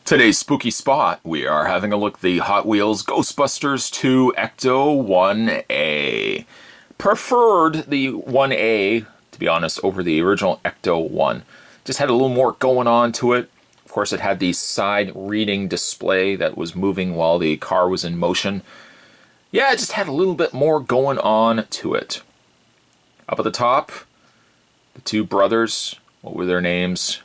Today's spooky spot, we are having a look at the Hot Wheels Ghostbusters 2 Ecto 1A. Preferred the 1A, to be honest, over the original Ecto 1. Just had a little more going on to it. Of course, it had the side reading display that was moving while the car was in motion. Yeah, it just had a little bit more going on to it. Up at the top, the two brothers, what were their names?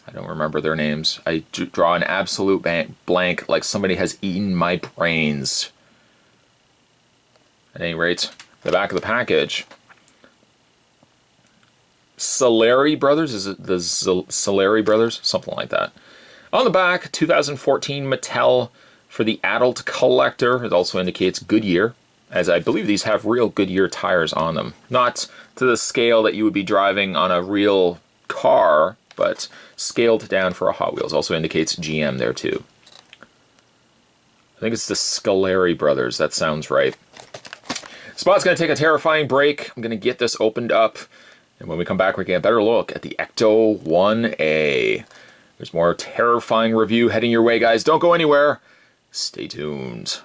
I don't remember their names. I draw an absolute blank, like somebody has eaten my brains. At any rate, the back of the package. Solari Brothers? Is it the Solari Brothers? Something like that. On the back, 2014 Mattel for the adult collector. It also indicates Goodyear, as I believe these have real Goodyear tires on them. Not to the scale that you would be driving on a real car, but scaled down for a Hot Wheels. Also indicates GM there too. I think it's the Solari Brothers. That sounds right. Spot's going to take a terrifying break. I'm going to get this opened up. And when we come back, we get a better look at the Ecto 1A. There's more terrifying review heading your way, guys. Don't go anywhere. Stay tuned.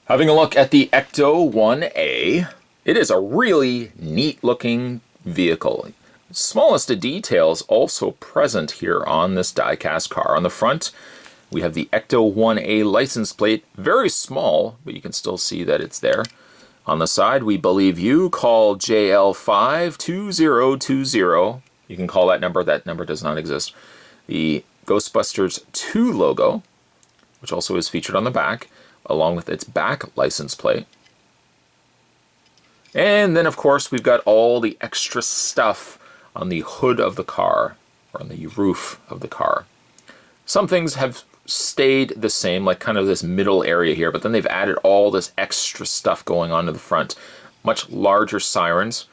Having a look at the Ecto 1A. It is a really neat looking vehicle. Smallest of details also present here on this die-cast car. On the front, we have the Ecto 1A license plate. Very small, but you can still see that it's there. On the side, we believe you. Call JL52020. You can call that number. That number does not exist. The Ghostbusters 2 logo, which also is featured on the back, along with its back license plate. And then, of course, we've got all the extra stuff on the hood of the car, or on the roof of the car. Some things have stayed the same, like kind of this middle area here, but then they've added all this extra stuff going on to the front. Much larger sirens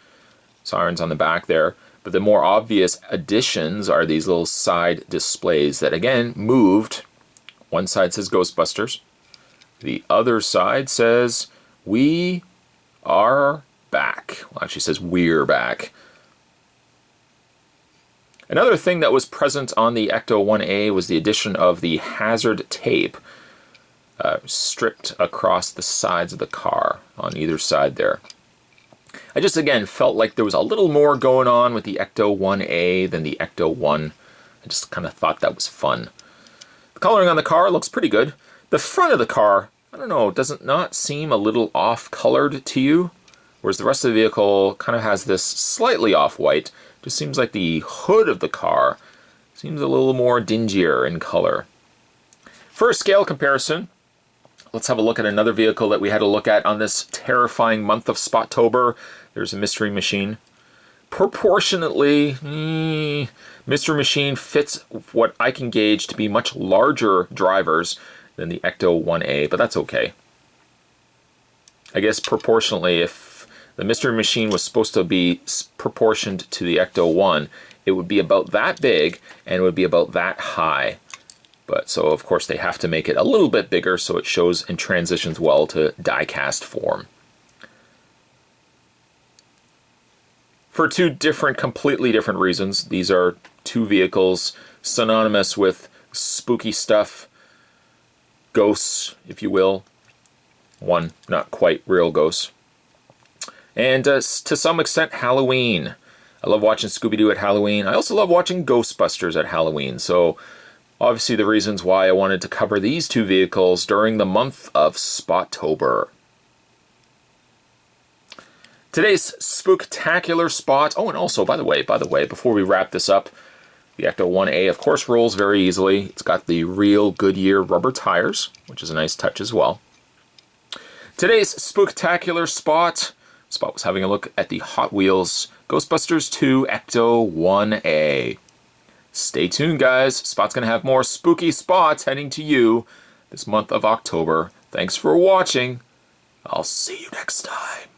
on the back there, but the more obvious additions are these little side displays that, again, moved. One side says Ghostbusters. The other side says, "We are back." Well, actually says, "We're back." Another thing that was present on the Ecto 1A was the addition of the hazard tape stripped across the sides of the car on either side there. I just, again, felt like there was a little more going on with the Ecto 1A than the Ecto 1. I just kind of thought that was fun. The coloring on the car looks pretty good. The front of the car, I don't know, does it not seem a little off-colored to you? Whereas the rest of the vehicle kind of has this slightly off-white. Just seems like the hood of the car seems a little more dingier in color. For a scale comparison, let's have a look at another vehicle that we had to look at on this terrifying month of Spottober. There's a Mystery Machine. Proportionately, Mystery Machine fits what I can gauge to be much larger drivers than the Ecto 1A, but that's okay. I guess proportionally, if the Mystery Machine was supposed to be proportioned to the Ecto 1, it would be about that big and it would be about that high. But so, of course, they have to make it a little bit bigger so it shows and transitions well to die-cast form. For two completely different reasons, these are two vehicles synonymous with spooky stuff, ghosts, if you will. One, not quite real ghosts. And to some extent, Halloween. I love watching Scooby-Doo at Halloween. I also love watching Ghostbusters at Halloween. So, obviously the reasons why I wanted to cover these two vehicles during the month of Spottober. Today's spooktacular spot. Oh, and also, by the way, before we wrap this up, the Ecto 1A, of course, rolls very easily. It's got the real Goodyear rubber tires, which is a nice touch as well. Today's spooktacular spot. Spot was having a look at the Hot Wheels Ghostbusters 2 Ecto 1A. Stay tuned, guys. Spot's going to have more spooky spots heading to you this month of October. Thanks for watching. I'll see you next time.